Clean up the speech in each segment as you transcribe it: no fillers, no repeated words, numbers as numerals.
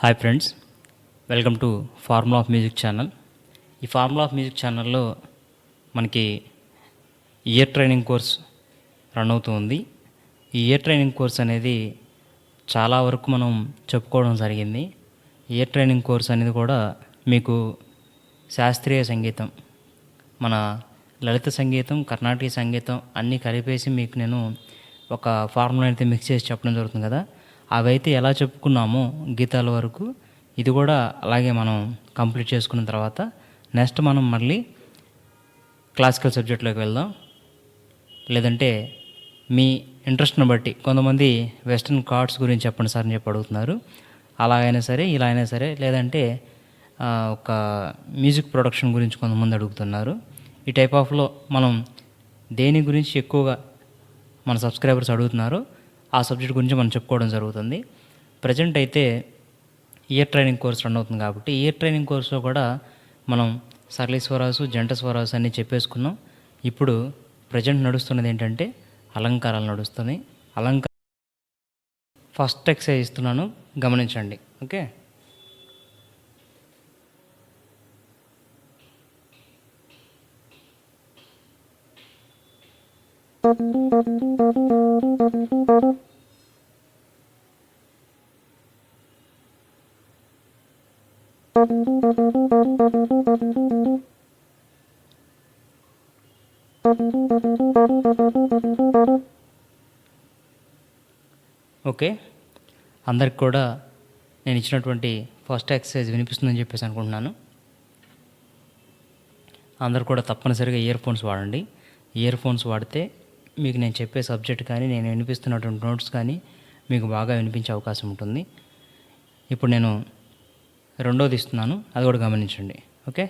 Hi friends, welcome to formula of music channel. ఈ formula of music ఛానల్లో మనకి year training course run అవుతుంది. ఈ ఇయర్ ట్రైనింగ్ కోర్స్ అనేది చాలా వరకు మనం చెప్పుకోవడం జరిగింది. ఇయర్ ట్రైనింగ్ కోర్స్ అనేది కూడా మీకు శాస్త్రీయ సంగీతం, మన లలిత సంగీతం, కర్ణాటక సంగీతం అన్నీ కలిపేసి మీకు నేను ఒక ఫార్ములా అయితే మిక్స్ చేసి చెప్పడం జరుగుతుంది కదా. అవైతే ఎలా చెప్పుకున్నామో గీతాల వరకు ఇది కూడా అలాగే మనం కంప్లీట్ చేసుకున్న తర్వాత నెక్స్ట్ మనం మళ్ళీ క్లాసికల్ సబ్జెక్ట్లోకి వెళ్దాం. లేదంటే మీ ఇంట్రెస్ట్ని బట్టి కొంతమంది వెస్ట్రన్ కార్డ్స్ గురించి చెప్పండి సార్ అని చెప్పి అడుగుతున్నారు. అలా అయినా సరే, ఇలా అయినా సరే, లేదంటే ఒక మ్యూజిక్ ప్రొడక్షన్ గురించి కొంతమంది అడుగుతున్నారు. ఈ టైప్ ఆఫ్లో మనం దేని గురించి ఎక్కువగా మన సబ్స్క్రైబర్స్ అడుగుతున్నారు ఆ సబ్జెక్ట్ గురించి మనం చెప్పుకోవడం జరుగుతుంది. ప్రజెంట్ అయితే ఇయర్ ట్రైనింగ్ కోర్స్ రన్ అవుతుంది కాబట్టి ఇయర్ ట్రైనింగ్ కోర్సులో కూడా మనం సరళి స్వరాసు, జంట స్వరాసు అన్నీ చెప్పేసుకున్నాం. ఇప్పుడు ప్రజెంట్ నడుస్తున్నది ఏంటంటే అలంకారాలు నడుస్తున్నాయి. ఫస్ట్ ఎక్సర్సైజ్ ఇస్తున్నాను, గమనించండి. ఓకే, ఓకే, అందరికి కూడా నేను ఇచ్చినటువంటి ఫస్ట్ ఎక్సర్సైజ్ వినిపిస్తుందని చెప్పేసి అనుకుంటున్నాను. అందరు కూడా తప్పనిసరిగా ఇయర్ ఫోన్స్ వాడండి. ఇయర్ ఫోన్స్ వాడితే మీకు నేను చెప్పే సబ్జెక్ట్ కానీ నేను వినిపిస్తున్నటువంటి నోట్స్ కానీ మీకు బాగా వినిపించే అవకాశం ఉంటుంది. ఇప్పుడు నేను రెండోది ఇస్తున్నాను, అది కూడా గమనించండి. ఓకే,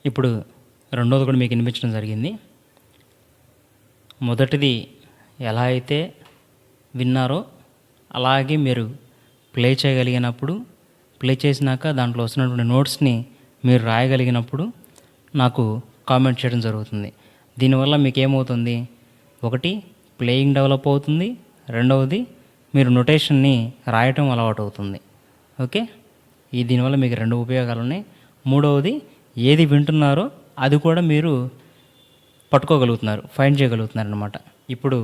ఇప్పుడు రెండోది కూడా మీకు వినిపించడం జరిగింది. మొదటిది ఎలా అయితే విన్నారో అలాగే మీరు ప్లే చేయగలిగినప్పుడు, ప్లే చేసినాక దాంట్లో వస్తున్నటువంటి నోట్స్ని మీరు రాయగలిగినప్పుడు నాకు కామెంట్ చేయడం జరుగుతుంది. దీనివల్ల మీకు ఏమవుతుంది, ఒకటి ప్లేయింగ్ డెవలప్ అవుతుంది, రెండవది మీరు నొటేషన్ని రాయటం అలవాటు అవుతుంది. ఓకే, దీనివల్ల మీకు రెండు ఉపయోగాలు ఉన్నాయి. మూడవది, ఏది వింటున్నారో అది కూడా మీరు పట్టుకోగలుగుతున్నారు, ఫైండ్ చేయగలుగుతున్నారు అన్నమాట. ఇప్పుడు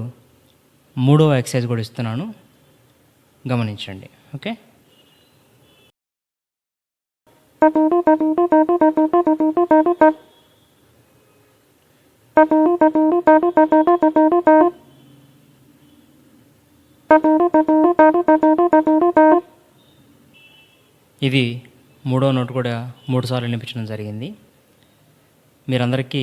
మూడవ ఎక్సర్సైజ్ కూడా ఇస్తున్నాను, గమనించండి. ఓకే, ఇది మూడో నోట్ కూడా 3 సార్లు వినిపించడం జరిగింది. మీరందరికీ